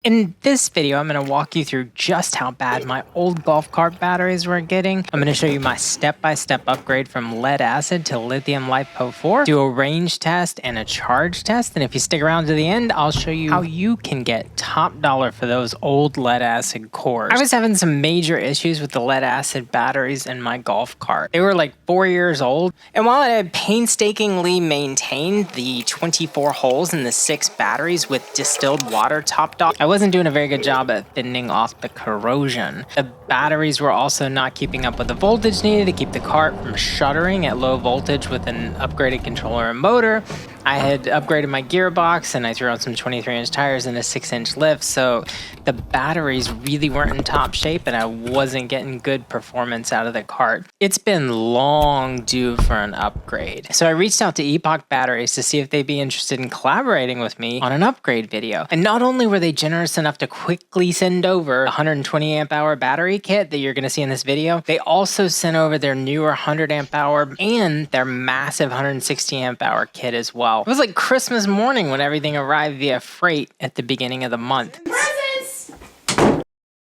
In this video, I'm going to walk you through just how bad my old golf cart batteries were getting. I'm going to show you my step-by-step upgrade from lead acid to lithium LifePo4, do a range test and a charge test, and if you stick around to the end, I'll show you how you can get top dollar for those old lead acid cores. I was having some major issues with the lead acid batteries in my golf cart. They were like 4 years old, and while I had painstakingly maintained the 24 holes in the 6 batteries with distilled water topped off, I wasn't doing a very good job at thinning off the corrosion. The batteries were also not keeping up with the voltage needed to keep the cart from shuttering at low voltage with an upgraded controller and motor. I had upgraded my gearbox and I threw on some 23-inch tires and a 6-inch lift, so the batteries really weren't in top shape and I wasn't getting good performance out of the cart. It's been long due for an upgrade. So I reached out to Epoch Batteries to see if they'd be interested in collaborating with me on an upgrade video. And not only were they generous enough to quickly send over a 120 amp hour battery kit that you're going to see in this video, they also sent over their newer 100 amp hour and their massive 160 amp hour kit as well. It was like Christmas morning when everything arrived via freight at the beginning of the month.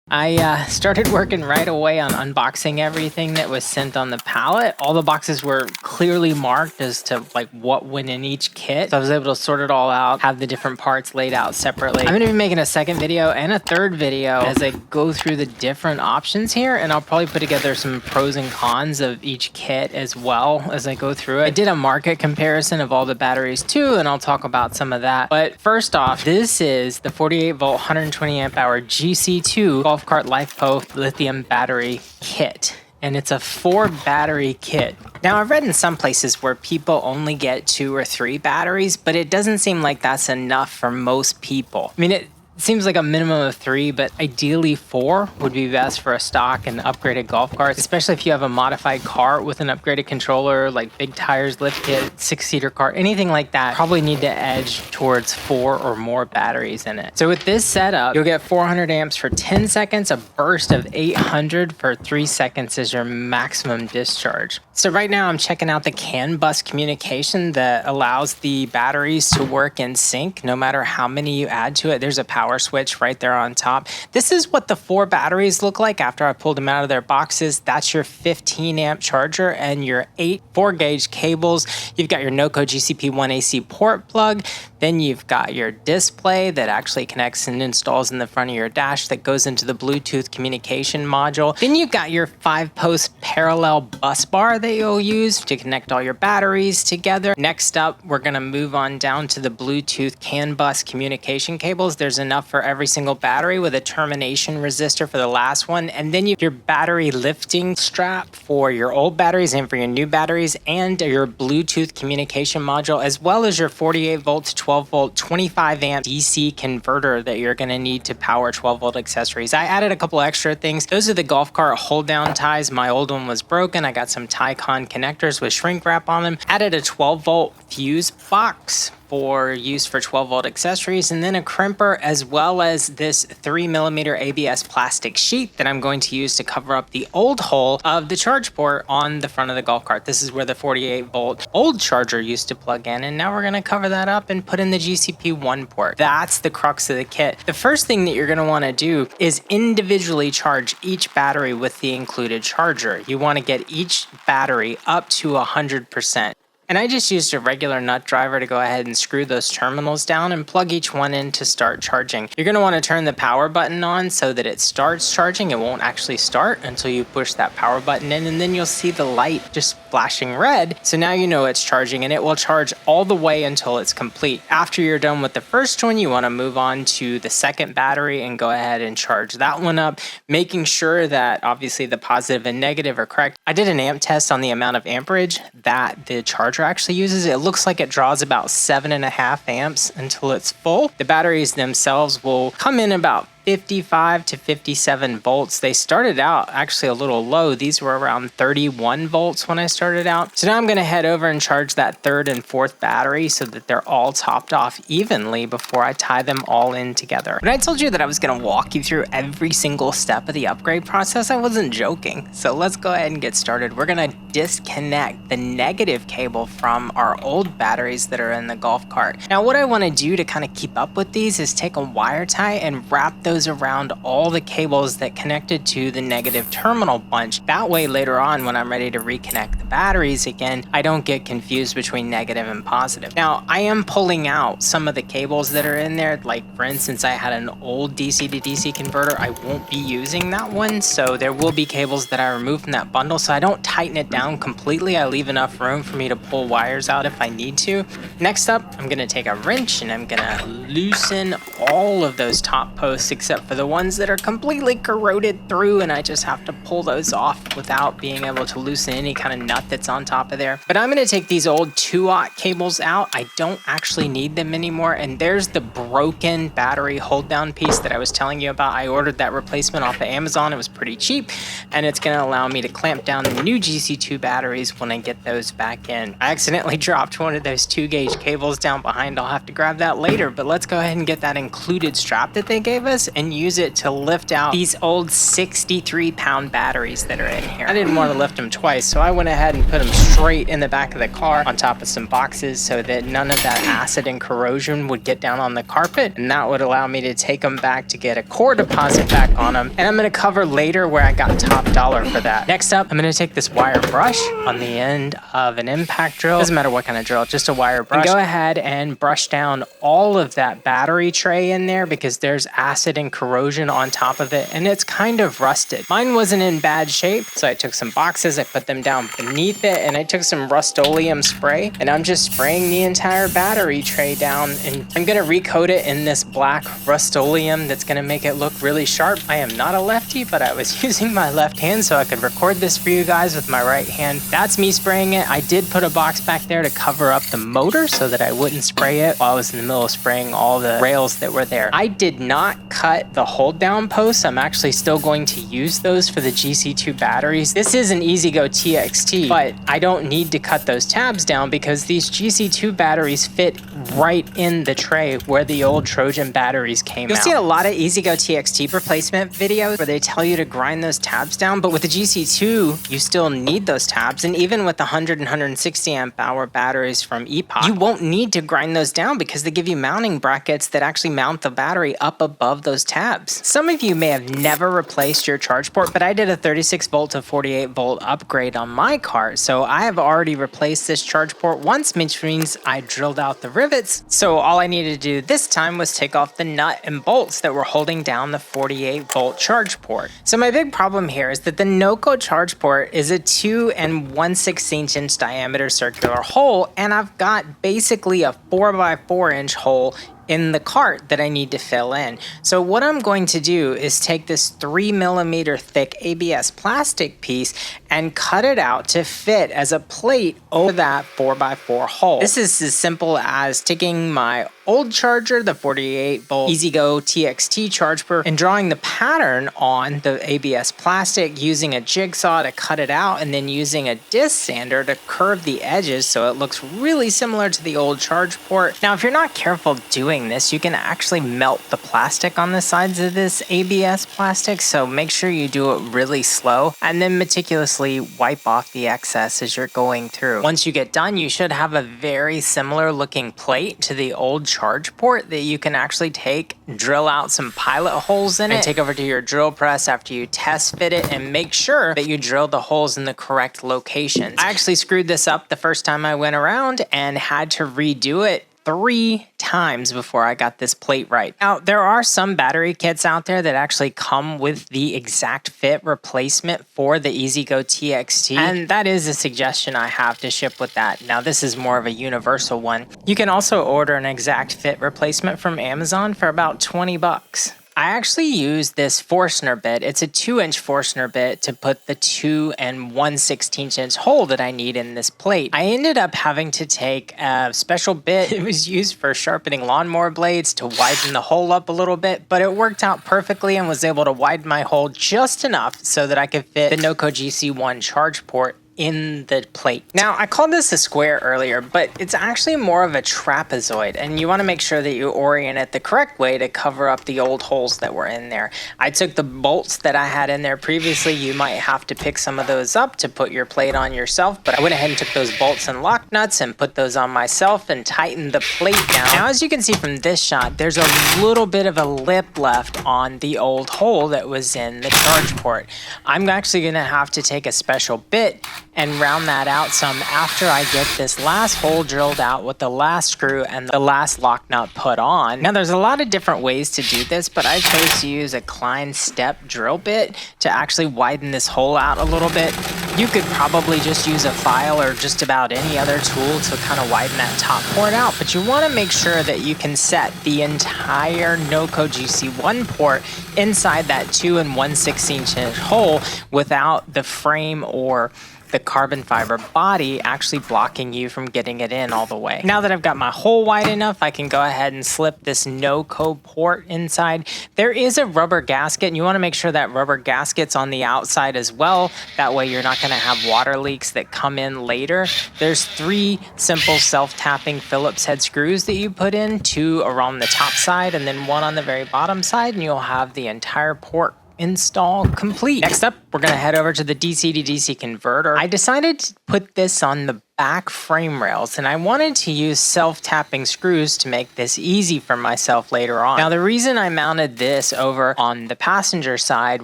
I started working right away on unboxing everything that was sent on the pallet. All the boxes were clearly marked as to like what went in each kit. So I was able to sort it all out, have the different parts laid out separately. I'm gonna be making a second video and a third video as I go through the different options here, and I'll probably put together some pros and cons of each kit as well as I go through it. I did a market comparison of all the batteries too, and I'll talk about some of that. But first off, this is the 48 volt 120 amp hour GC2 golf cart LifePo lithium battery kit, and it's a 4 battery kit. Now, I've read in some places where people only get 2 or 3 batteries, but it doesn't seem like that's enough for most people. I mean, it seems like a minimum of 3, but ideally 4 would be best for a stock and upgraded golf cart, especially if you have a modified cart with an upgraded controller, like big tires, lift kit, 6-seater cart, anything like that. Probably need to edge towards 4 or more batteries in it. So with this setup, you'll get 400 amps for 10 seconds, a burst of 800 for 3 seconds is your maximum discharge. So right now I'm checking out the CAN bus communication that allows the batteries to work in sync no matter how many you add to it. There's a power switch right there on top. This is what the 4 batteries look like after I pulled them out of their boxes. That's your 15 amp charger and your 8 4-gauge cables. You've got your NOCO GC2 AC port plug. Then you've got your display that actually connects and installs in the front of your dash that goes into the Bluetooth communication module. Then you've got your 5-post parallel bus bar that you'll use to connect all your batteries together. Next up, we're going to move on down to the Bluetooth CAN bus communication cables. There's enough for every single battery with a termination resistor for the last one. And then your battery lifting strap for your old batteries and for your new batteries, and your Bluetooth communication module, as well as your 48 volt to 12 volt 25 amp DC converter that you're going to need to power 12 volt accessories. I added a couple extra things. Those are the golf cart hold down ties. My old one was broken. I got some Tycon connectors with shrink wrap on them. Added a 12 volt fuse box for use for 12 volt accessories, and then a crimper, as well as this 3mm ABS plastic sheet that I'm going to use to cover up the old hole of the charge port on the front of the golf cart. This is where the 48 volt old charger used to plug in, and now we're going to cover that up and put in the GCP1 port. That's the crux of the kit. The first thing that you're going to want to do is individually charge each battery with the included charger. You want to get each battery up to 100%. And I just used a regular nut driver to go ahead and screw those terminals down and plug each one in to start charging. You're going to want to turn the power button on so that it starts charging. It won't actually start until you push that power button in, and then you'll see the light just flashing red. So now you know it's charging, and it will charge all the way until it's complete. After you're done with the first one, you want to move on to the second battery and go ahead and charge that one up, making sure that obviously the positive and negative are correct. I did an amp test on the amount of amperage that the charger actually uses. It looks like it draws about 7.5 amps until it's full. The batteries themselves will come in about 55 to 57 volts. They started out actually a little low. These were around 31 volts when I started out. So now I'm going to head over and charge that 3rd and 4th battery so that they're all topped off evenly before I tie them all in together. When I told you that I was going to walk you through every single step of the upgrade process, I wasn't joking. So let's go ahead and get started. We're going to disconnect the negative cable from our old batteries that are in the golf cart. Now what I want to do to kind of keep up with these is take a wire tie and wrap those around all the cables that connected to the negative terminal bunch. That way later on when I'm ready to reconnect the batteries again, I don't get confused between negative and positive. Now I am pulling out some of the cables that are in there. Like for instance, I had an old DC to DC converter. I won't be using that one, so there will be cables that I remove from that bundle, so I don't tighten it down completely. I leave enough room for me to pull wires out if I need to. Next up, I'm gonna take a wrench and I'm gonna loosen all of those top posts except for the ones that are completely corroded through, and I just have to pull those off without being able to loosen any kind of nut that's on top of there. But I'm gonna take these old 2-aught cables out. I don't actually need them anymore, and there's the broken battery hold down piece that I was telling you about. I ordered that replacement off of Amazon. It was pretty cheap, and it's gonna allow me to clamp down the new GC2 batteries when I get those back in. I accidentally dropped one of those 2-gauge cables down behind. I'll have to grab that later, but let's go ahead and get that included strap that they gave us and use it to lift out these old 63-pound batteries that are in here. I didn't want to lift them twice, so I went ahead and put them straight in the back of the car on top of some boxes so that none of that acid and corrosion would get down on the carpet, and that would allow me to take them back to get a core deposit back on them. And I'm going to cover later where I got top dollar for that. Next up, I'm going to take this wire brush on the end of an impact drill. Doesn't matter what kind of drill, just a wire brush. And go ahead and brush down all of that battery tray in there because there's acid and corrosion on top of it, and it's kind of rusted. Mine wasn't in bad shape, so I took some boxes, I put them down beneath it, and I took some Rust-Oleum spray, and I'm just spraying the entire battery tray down, and I'm gonna recoat it in this black Rust-Oleum that's gonna make it look really sharp. I am not a lefty, but I was using my left hand so I could record this for you guys with my right hand. That's me spraying it. I did put a box back there to cover up the motor so that I wouldn't spray it while I was in the middle of spraying all the rails that were there. I did not cut the hold down posts. I'm actually still going to use those for the GC2 batteries. This is an EZGO TXT, but I don't need to cut those tabs down because these GC2 batteries fit right in the tray where the old Trojan batteries came out. You'll see a lot of EZGO TXT replacement videos where they tell you to grind those tabs down, but with the GC2, you still need those tabs. And even with the 100 and 160 amp hour batteries from Epoch, you won't need to grind those down because they give you mounting brackets that actually mount the battery up above those tabs. Some of you may have never replaced your charge port, but I did a 36 volt to 48 volt upgrade on my cart. So I have already replaced this charge port once, which means I drilled out the rivets. So all I needed to do this time was take off the nut and bolts that were holding down the 48 volt charge port. So my big problem here is that the NOCO charge port is a 2 1/16 inch diameter circular hole, and I've got basically a 4x4 inch hole in the cart that I need to fill in. So what I'm going to do is take this 3mm thick ABS plastic piece and cut it out to fit as a plate over that 4x4 hole. This is as simple as taking my old charger, the 48 volt EZGO TXT charge port, and drawing the pattern on the ABS plastic using a jigsaw to cut it out, and then using a disc sander to curve the edges so it looks really similar to the old charge port. Now, if you're not careful doing this, you can actually melt the plastic on the sides of this ABS plastic, so make sure you do it really slow and then meticulously wipe off the excess as you're going through. Once you get done, you should have a very similar looking plate to the old charge port that you can actually take, drill out some pilot holes in it, and take over to your drill press after you test fit it and make sure that you drill the holes in the correct locations. I actually screwed this up the first time I went around and had to redo it 3 times before I got this plate right. Now, there are some battery kits out there that actually come with the exact fit replacement for the EZGO TXT, and that is a suggestion I have to ship with that. Now, this is more of a universal one. You can also order an exact fit replacement from Amazon for about 20 bucks. I actually used this Forstner bit. It's a 2-inch Forstner bit to put the 2 1/16 inch hole that I need in this plate. I ended up having to take a special bit. It was used for sharpening lawnmower blades to widen the hole up a little bit, but it worked out perfectly and was able to widen my hole just enough so that I could fit the NOCO GC1 charge port in the plate. Now, I called this a square earlier, but it's actually more of a trapezoid, and you want to make sure that you orient it the correct way to cover up the old holes that were in there. I took the bolts that I had in there previously. You might have to pick some of those up to put your plate on yourself, but I went ahead and took those bolts and lock nuts and put those on myself and tightened the plate down. Now, as you can see from this shot, there's a little bit of a lip left on the old hole that was in the charge port. I'm actually going to have to take a special bit and round that out some after I get this last hole drilled out with the last screw and the last lock nut put on. Now, there's a lot of different ways to do this, but I chose to use a Klein step drill bit to actually widen this hole out a little bit. You could probably just use a file or just about any other tool to kind of widen that top port out, but you want to make sure that you can set the entire NOCO GC1 port inside that 2 1/16 inch hole without the frame or the carbon fiber body actually blocking you from getting it in all the way. Now that I've got my hole wide enough, I can go ahead and slip this NOCO port inside. There is a rubber gasket, and you want to make sure that rubber gasket's on the outside as well. That way you're not going to have water leaks that come in later. There's 3 simple self-tapping Phillips head screws that you put in, 2 around the top side and then 1 on the very bottom side, and you'll have the entire port install complete. Next up, we're going to head over to the DC to DC converter. I decided to put this on the back frame rails, and I wanted to use self-tapping screws to make this easy for myself later on. Now, the reason I mounted this over on the passenger side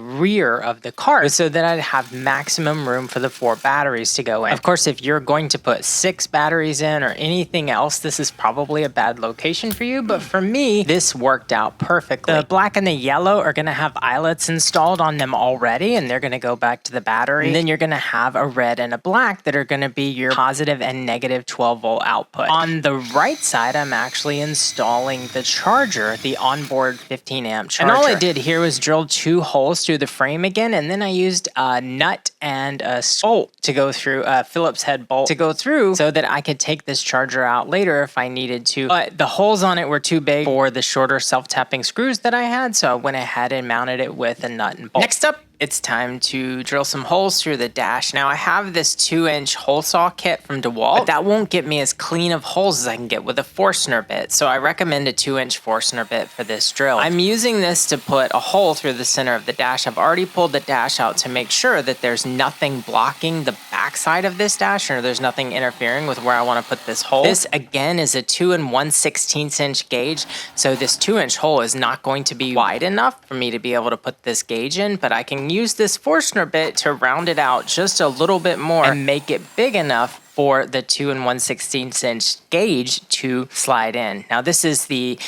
rear of the car was so that I'd have maximum room for the 4 batteries to go in. Of course, if you're going to put 6 batteries in or anything else, this is probably a bad location for you, but for me, this worked out perfectly. The black and the yellow are going to have eyelets installed on them already, and they're going to go back to the battery. And then you're going to have a red and a black that are going to be your positive and negative 12-volt output. On the right side, I'm actually installing the charger, the onboard 15-amp charger. And all I did here was drill 2 holes through the frame again, and then I used a nut and a bolt to go through, a Phillips head bolt to go through so that I could take this charger out later if I needed to. But the holes on it were too big for the shorter self-tapping screws that I had, so I went ahead and mounted it with a nut and bolt. Next up, it's time to drill some holes through the dash. Now, I have this 2-inch hole saw kit from DeWalt, but that won't get me as clean of holes as I can get with a Forstner bit, so I recommend a 2-inch Forstner bit for this drill. I'm using this to put a hole through the center of the dash. I've already pulled the dash out to make sure that there's nothing blocking the backside of this dash, or there's nothing interfering with where I want to put this hole. This, again, is a 2 1/16 inch gauge, so this 2-inch hole is not going to be wide enough for me to be able to put this gauge in, but I can use this Forstner bit to round it out just a little bit more and make it big enough for the 2 1/16 inch gauge to slide in. Now, this is the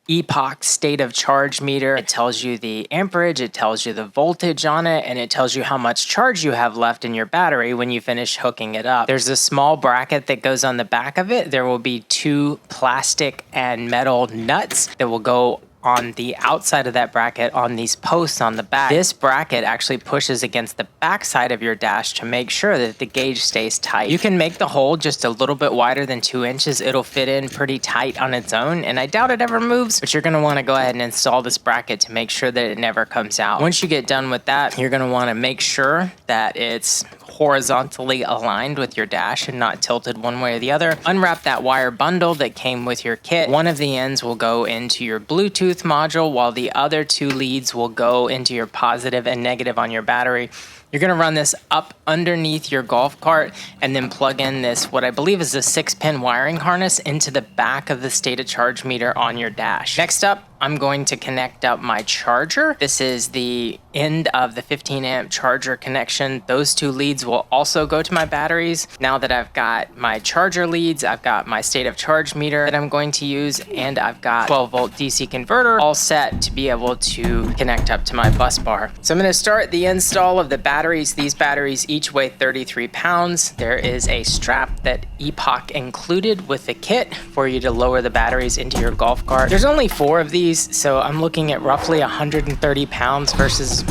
Epoch state of charge meter. It tells you the amperage, it tells you the voltage on it, and it tells you how much charge you have left in your battery when you finish hooking it up. There's a small bracket that goes on the back of it. There will be 2 plastic and metal nuts that will go on the outside of that bracket on these posts on the back. This bracket actually pushes against the back side of your dash to make sure that the gauge stays tight. You can make the hole just a little bit wider than 2 inches. It'll fit in pretty tight on its own, and I doubt it ever moves, but you're going to want to go ahead and install this bracket to make sure that it never comes out. Once you get done with that, you're going to want to make sure that it's horizontally aligned with your dash and not tilted one way or the other. Unwrap that wire bundle that came with your kit. One of the ends will go into your Bluetooth module, while the other 2 leads will go into your positive and negative on your battery. You're going to run this up underneath your golf cart and then plug in this, what I believe is a 6-pin wiring harness, into the back of the state of charge meter on your dash. Next up, I'm going to connect up my charger. This is the end of the 15-amp charger connection. Those 2 leads will also go to my batteries. Now that I've got my charger leads, I've got my state of charge meter that I'm going to use, and I've got 12-volt DC converter all set to be able to connect up to my bus bar. So I'm going to start the install of the batteries. These batteries each weigh 33 pounds. There is a strap that Epoch included with the kit for you to lower the batteries into your golf cart. There's only 4 of these, so I'm looking at roughly 130 pounds versus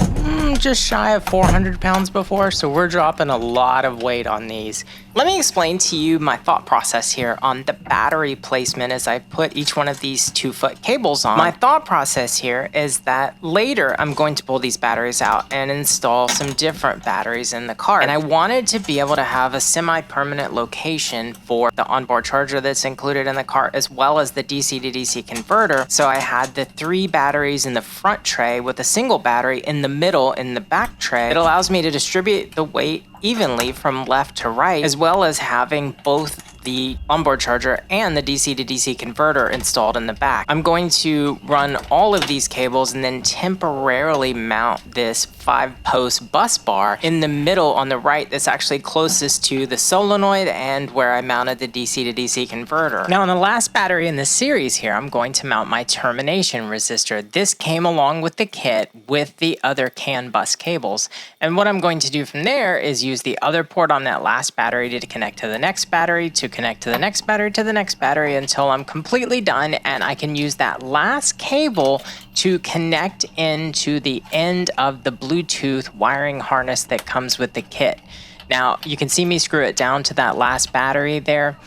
just shy of 400 pounds before, so we're dropping a lot of weight on these. Let me explain to you my thought process here on the battery placement as I put each one of these 2-foot cables on. My thought process here is that later I'm going to pull these batteries out and install some different batteries in the car. And I wanted to be able to have a semi-permanent location for the onboard charger that's included in the car, as well as the DC to DC converter. So I had the 3 batteries in the front tray with a single battery in the middle in the back tray. It allows me to distribute the weight evenly from left to right, as well as having both the onboard charger and the DC to DC converter installed in the back. I'm going to run all of these cables and then temporarily mount this 5-post bus bar in the middle on the right that's actually closest to the solenoid and where I mounted the DC to DC converter. Now on the last battery in the series here, I'm going to mount my termination resistor. This came along with the kit with the other CAN bus cables. And what I'm going to do from there is use the other port on that last battery to connect to the next battery, to connect to the next battery, to the next battery until I'm completely done, and I can use that last cable to connect into the end of the Bluetooth wiring harness that comes with the kit. Now you can see me screw it down to that last battery there,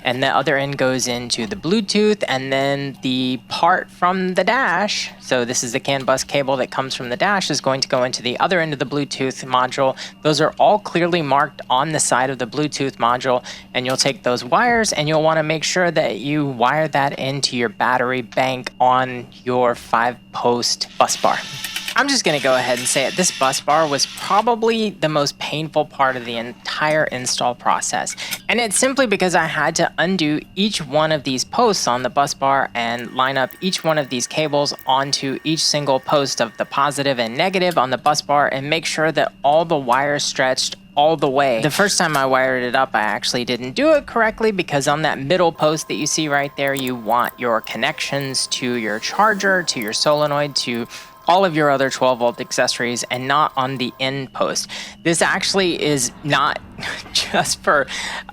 and the other end goes into the Bluetooth, and then the part from the dash, so this is the CAN bus cable that comes from the dash, is going to go into the other end of the Bluetooth module. Those are all clearly marked on the side of the Bluetooth module, and you'll take those wires and you'll want to make sure that you wire that into your battery bank on your 5-post bus bar. I'm just going to go ahead and say it. This bus bar was probably the most painful part of the entire install process. And it's simply because I had to undo each one of these posts on the bus bar and line up each one of these cables onto each single post of the positive and negative on the bus bar and make sure that all the wires stretched all the way. The first time I wired it up, I actually didn't do it correctly because on that middle post that you see right there, you want your connections to your charger, to your solenoid, to all of your other 12-volt accessories, and not on the end post. This actually is not just for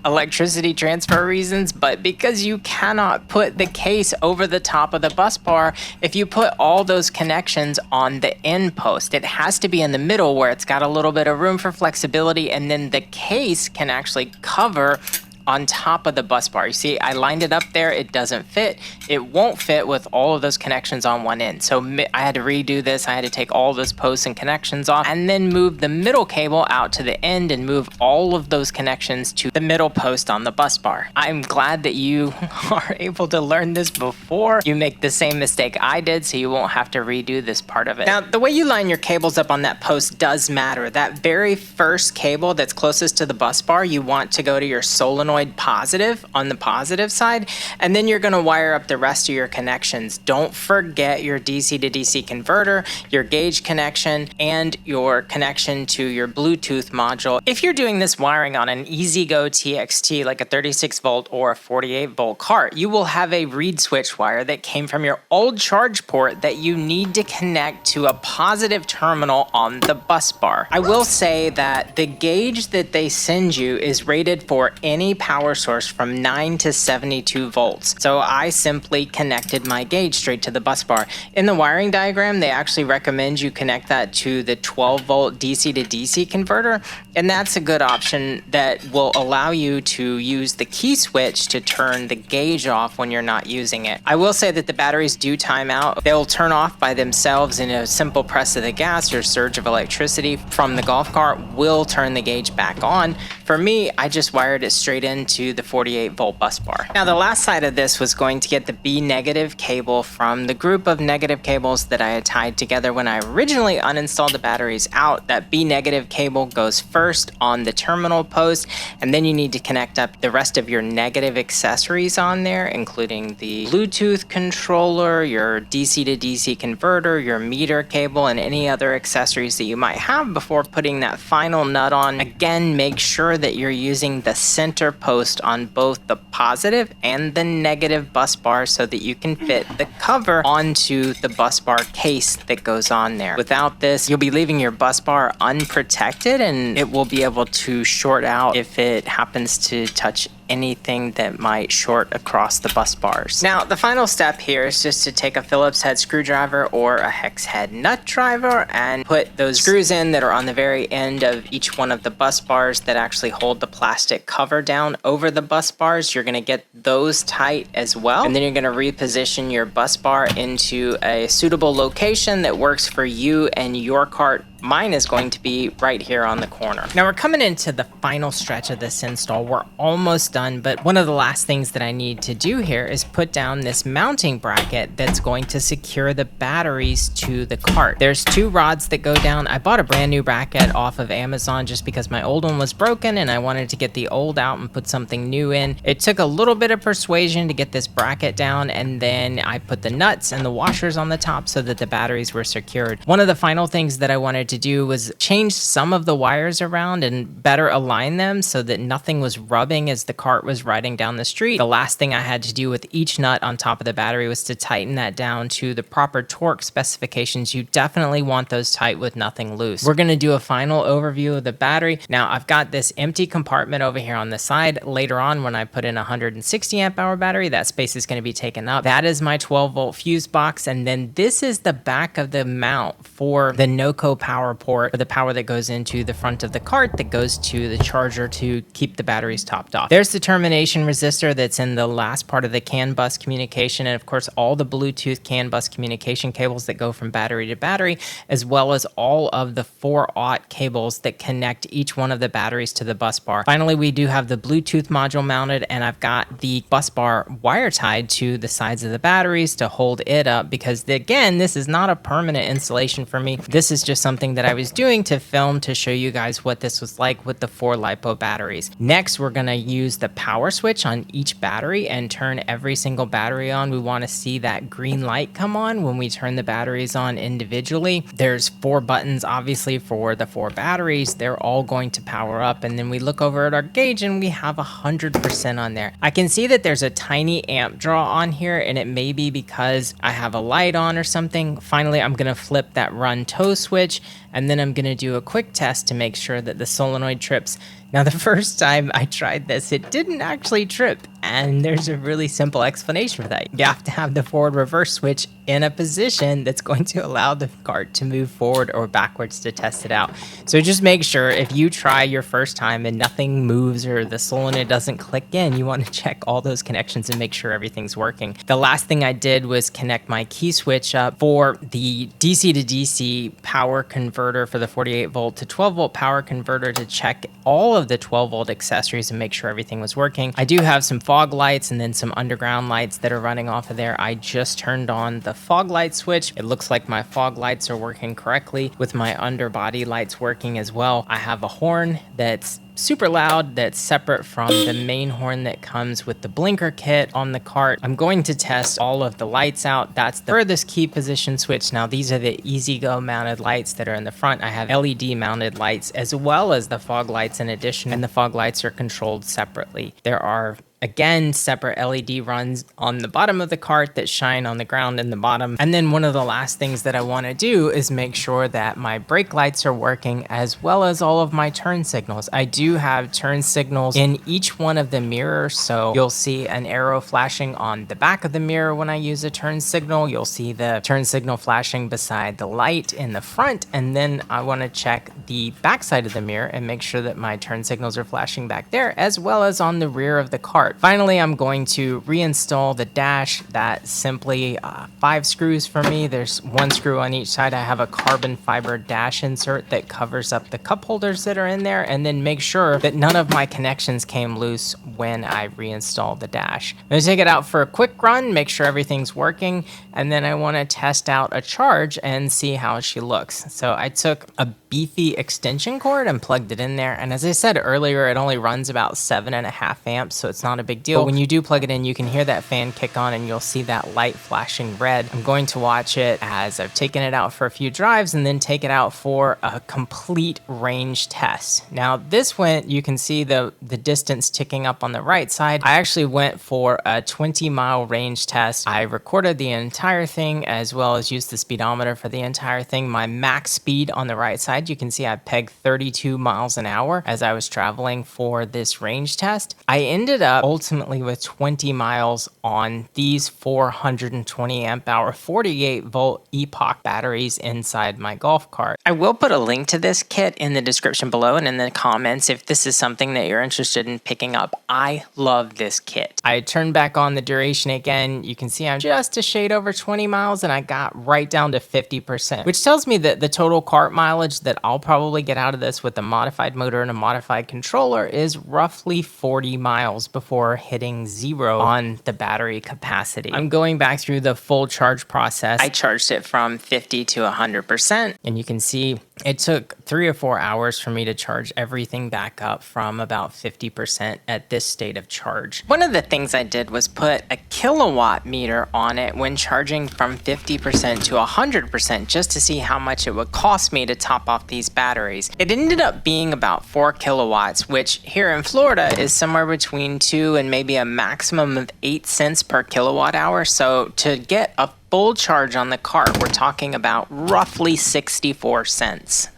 electricity transfer reasons, but because you cannot put the case over the top of the bus bar if you put all those connections on the end post. It has to be in the middle where it's got a little bit of room for flexibility, and then the case can actually cover on top of the bus bar. You see, I lined it up there. It doesn't fit. It won't fit with all of those connections on one end. So I had to redo this. I had to take all those posts and connections off and then move the middle cable out to the end and move all of those connections to the middle post on the bus bar. I'm glad that you are able to learn this before you make the same mistake I did, so you won't have to redo this part of it. Now, the way you line your cables up on that post does matter. That very first cable that's closest to the bus bar, you want to go to your solenoid positive on the positive side, and then you're going to wire up the rest of your connections. Don't forget your DC to DC converter, your gauge connection, and your connection to your Bluetooth module. If you're doing this wiring on an EZGO TXT, like a 36 volt or a 48 volt cart, you will have a reed switch wire that came from your old charge port that you need to connect to a positive terminal on the bus bar. I will say that the gauge that they send you is rated for any power source from 9 to 72 volts. So I simply connected my gauge straight to the bus bar. In the wiring diagram, they actually recommend you connect that to the 12 volt DC to DC converter. And that's a good option that will allow you to use the key switch to turn the gauge off when you're not using it. I will say that the batteries do time out. They'll turn off by themselves in a simple press of the gas or surge of electricity from the golf cart will turn the gauge back on. For me, I just wired it straight into the 48 volt bus bar. Now the last side of this was going to get the B negative cable from the group of negative cables that I had tied together when I originally uninstalled the batteries out. That B negative cable goes first on the terminal post, and then you need to connect up the rest of your negative accessories on there, including the Bluetooth controller, your DC to DC converter, your meter cable, and any other accessories that you might have before putting that final nut on. Again, make sure that you're using the center post on both the positive and the negative bus bar so that you can fit the cover onto the bus bar case that goes on there. Without this, you'll be leaving your bus bar unprotected and it will be able to short out if it happens to touch anything that might short across the bus bars. Now, the final step here is just to take a Phillips head screwdriver or a hex head nut driver and put those screws in that are on the very end of each one of the bus bars that actually hold the plastic cover down over the bus bars. You're going to get those tight as well. And then you're going to reposition your bus bar into a suitable location that works for you and your cart. Mine is going to be right here on the corner. Now we're coming into the final stretch of this install. We're almost done, but one of the last things that I need to do here is put down this mounting bracket that's going to secure the batteries to the cart. There's 2 rods that go down. I bought a brand new bracket off of Amazon just because my old one was broken and I wanted to get the old out and put something new in. It took a little bit of persuasion to get this bracket down, and then I put the nuts and the washers on the top so that the batteries were secured. One of the final things that I wanted to do was change some of the wires around and better align them so that nothing was rubbing as the cart was riding down the street. The last thing I had to do with each nut on top of the battery was to tighten that down to the proper torque specifications. You definitely want those tight with nothing loose. We're going to do a final overview of the battery. Now I've got this empty compartment over here on the side. Later on, when I put in a 160 amp hour battery, that space is going to be taken up. That is my 12 volt fuse box, and then this is the back of the mount for the NOCO power port, for the power that goes into the front of the cart that goes to the charger to keep the batteries topped off. There's the termination resistor that's in the last part of the CAN bus communication, and of course all the Bluetooth CAN bus communication cables that go from battery to battery, as well as all of the 4-aught cables that connect each one of the batteries to the bus bar. Finally, we do have the Bluetooth module mounted, and I've got the bus bar wire tied to the sides of the batteries to hold it up, because again, this is not a permanent installation for me. This is just something that I was doing to film to show you guys what this was like with the 4 LifePo batteries. Next, we're going to use the power switch on each battery and turn every single battery on. We want to see that green light come on when we turn the batteries on individually. There's 4 buttons obviously for the 4 batteries. They're all going to power up, and then we look over at our gauge and we have 100% on there. I can see that there's a tiny amp draw on here, and it may be because I have a light on or something. Finally, I'm going to flip that run tow switch, and then I'm going to do a quick test to make sure that the solenoid trips. Now, the first time I tried this, it didn't actually trip, and there's a really simple explanation for that. You have to have the forward reverse switch in a position that's going to allow the cart to move forward or backwards to test it out. So just make sure if you try your first time and nothing moves or the solenoid doesn't click in, you want to check all those connections and make sure everything's working. The last thing I did was connect my key switch up for the DC to DC power converter for the 48 volt to 12 volt power converter to check all of the 12 volt accessories and make sure everything was working. I do have some fog lights and then some underground lights that are running off of there. I just turned on the fog light switch. It looks like my fog lights are working correctly with my underbody lights working as well. I have a horn that's super loud that's separate from the main horn that comes with the blinker kit on the cart. I'm going to test all of the lights out. That's the furthest key position switch. Now these are the EZGO mounted lights that are in the front. I have LED mounted lights as well as the fog lights in addition, and the fog lights are controlled separately. There are again separate LED runs on the bottom of the cart that shine on the ground in the bottom. And then one of the last things that I want to do is make sure that my brake lights are working as well as all of my turn signals. I do have turn signals in each one of the mirrors, so you'll see an arrow flashing on the back of the mirror when I use a turn signal. You'll see the turn signal flashing beside the light in the front, and then I want to check the back side of the mirror and make sure that my turn signals are flashing back there as well as on the rear of the cart. Finally, I'm going to reinstall the dash. That's simply 5 screws for me. There's 1 screw on each side. I have a carbon fiber dash insert that covers up the cup holders that are in there, and then make sure that none of my connections came loose when I reinstall the dash. I'm going to take it out for a quick run, make sure everything's working, and then I want to test out a charge and see how she looks. So I took a beefy extension cord and plugged it in there, and as I said earlier, it only runs about 7.5 amps, so it's not not a big deal. But when you do plug it in, you can hear that fan kick on and you'll see that light flashing red. I'm going to watch it as I've taken it out for a few drives and then take it out for a complete range test. Now this went, you can see the distance ticking up on the right side. I actually went for a 20-mile range test. I recorded the entire thing as well as used the speedometer for the entire thing. My max speed on the right side, you can see I pegged 32 miles an hour as I was traveling for this range test. I ended up ultimately with 20 miles on these 420 amp hour 48 volt Epoch batteries inside my golf cart. I will put a link to this kit in the description below and in the comments if this is something that you're interested in picking up. I love this kit. I turned back on the duration again. You can see I'm just a shade over 20 miles and I got right down to 50%, which tells me that the total cart mileage that I'll probably get out of this with a modified motor and a modified controller is roughly 40 miles before hitting zero on the battery capacity. I'm going back through the full charge process. I charged it from 50 to 100%, and you can see it took 3 or 4 hours for me to charge everything back up from about 50% at this state of charge. One of the things I did was put a kilowatt meter on it when charging from 50% to 100% just to see how much it would cost me to top off these batteries. It ended up being about 4 kilowatts, which here in Florida is somewhere between 2 and maybe a maximum of 8 cents per kilowatt hour. So to get a full charge on the cart, we're talking about roughly 64 cents.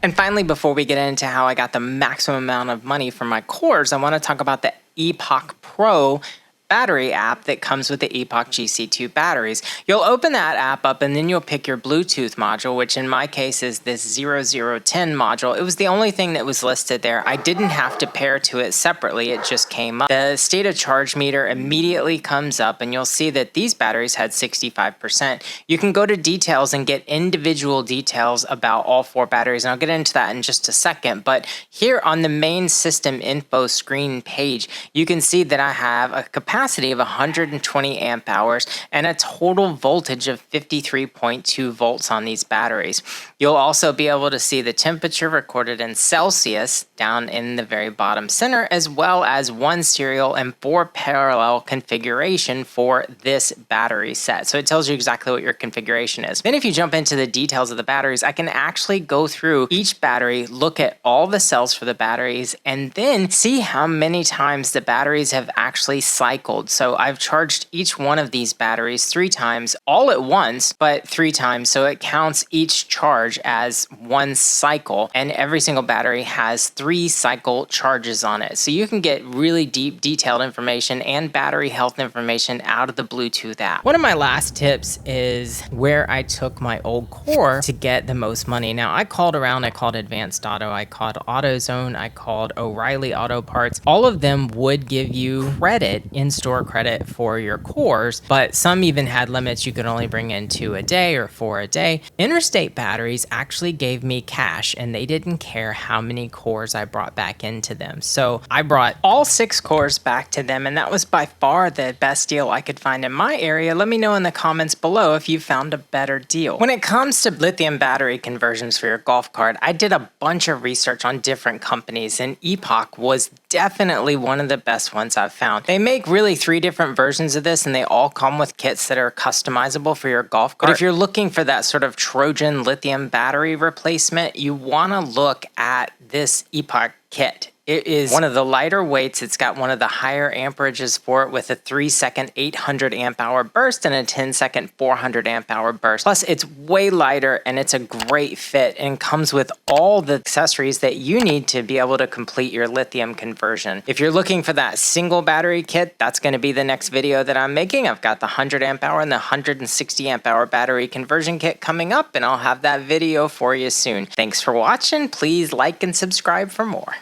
And finally, before we get into how I got the maximum amount of money for my cores, I want to talk about the Epoch Pro battery app that comes with the Epoch GC2 batteries. You'll open that app up and then you'll pick your Bluetooth module, which in my case is this 0010 module. It was the only thing that was listed there. I didn't have to pair to it separately. It just came up. The state of charge meter immediately comes up and you'll see that these batteries had 65%. You can go to details and get individual details about all 4 batteries, and I'll get into that in just a second. But here on the main system info screen page, you can see that I have a capacity of 120 amp hours and a total voltage of 53.2 volts on these batteries. You'll also be able to see the temperature recorded in Celsius down in the very bottom center, as well as 1 serial and 4 parallel configuration for this battery set. So it tells you exactly what your configuration is. Then if you jump into the details of the batteries, I can actually go through each battery, look at all the cells for the batteries, and then see how many times the batteries have actually cycled. So I've charged each one of these batteries 3 times, all at once, but 3 times. So it counts each charge as 1 cycle, and every single battery has 3 cycle charges on it. So you can get really deep, detailed information and battery health information out of the Bluetooth app. One of my last tips is where I took my old core to get the most money. Now I called around, I called Advanced Auto, I called AutoZone, I called O'Reilly Auto Parts. All of them would give you credit, in-store credit for your cores, but some even had limits. You could only bring in 2 a day or 4 a day. Interstate Batteries actually gave me cash and they didn't care how many cores I brought back into them. So I brought all 6 cores back to them, and that was by far the best deal I could find in my area. Let me know in the comments below if you found a better deal. When it comes to lithium battery conversions for your golf cart, I did a bunch of research on different companies, and Epoch was definitely one of the best ones I've found. They make really 3 different versions of this, and they all come with kits that are customizable for your golf cart. But if you're looking for that sort of Trojan lithium battery replacement, you want to look at this Epoch kit. It is one of the lighter weights. It's got one of the higher amperages for it with a 3-second 800 amp hour burst and a 10-second 400 amp hour burst. Plus, it's way lighter and it's a great fit and comes with all the accessories that you need to be able to complete your lithium conversion. If you're looking for that single battery kit, that's going to be the next video that I'm making. I've got the 100 amp hour and the 160 amp hour battery conversion kit coming up, and I'll have that video for you soon. Thanks for watching. Please like and subscribe for more.